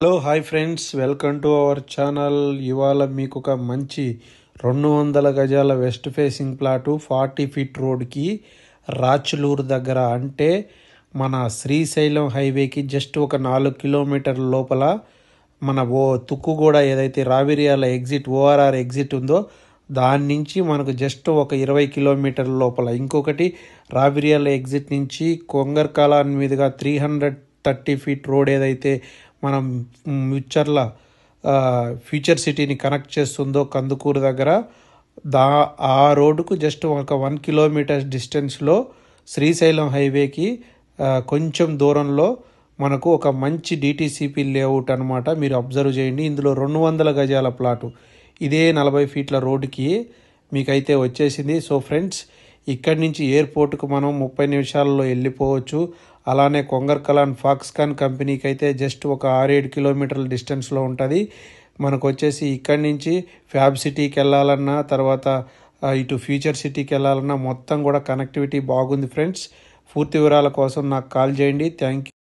Hello hi friends, welcome to our channel. ఇవాళ మీకు ఒక మంచి 200 గజాల వెస్ట్ ఫేసింగ్ ప్లాటు 40 ఫీట్ రోడ్కి రాచులూరు దగ్గర, అంటే మన శ్రీశైలం హైవేకి జస్ట్ ఒక 4 కిలోమీటర్ల లోపల మన తుక్కుగూడ ఏదైతే రావిరియాల ఎగ్జిట్ ఓఆర్ఆర్ ఎగ్జిట్ ఉందో దాని నుంచి మనకు జస్ట్ ఒక 20 కిలోమీటర్ల లోపల ఇంకొకటి రావిరియాల ఎగ్జిట్ నుంచి కొంగర్కాలాన్ మీదుగా 330 ఫీట్ రోడ్ ఏదైతే మనం ముచ్చర్ల ఫ్యూచర్ సిటీని కనెక్ట్ చేస్తుందో కందుకూరు దగ్గర ఆ రోడ్డుకు జస్ట్ ఒక 1 కిలోమీటర్ డిస్టెన్స్లో శ్రీశైలం హైవేకి కొంచెం దూరంలో మనకు ఒక మంచి డిటిసిపి లేఅవుట్ అనమాట. మీరు అబ్జర్వ్ చేయండి. ఇందులో 200 గజాల ప్లాటు ఇదే 40 ఫీట్ల రోడ్డుకి మీకైతే వచ్చేసింది. సో ఫ్రెండ్స్, ఇక్కడి నుంచి ఎయిర్పోర్ట్కు మనం 30 నిమిషాల్లో వెళ్ళిపోవచ్చు. అలానే కొంగర్కలాన్ ఫాక్స్కాన్ కంపెనీకి అయితే జస్ట్ ఒక 6-7 కిలోమీటర్ల డిస్టెన్స్లో ఉంటుంది. మనకు వచ్చేసి ఇక్కడి నుంచి ఫ్యాబ్ సిటీకి వెళ్ళాలన్నా, తర్వాత ఇటు ఫ్యూచర్ సిటీకి వెళ్ళాలన్నా మొత్తం కూడా కనెక్టివిటీ బాగుంది ఫ్రెండ్స్. పూర్తి వివరాల కోసం నాకు కాల్ చేయండి. Thank you.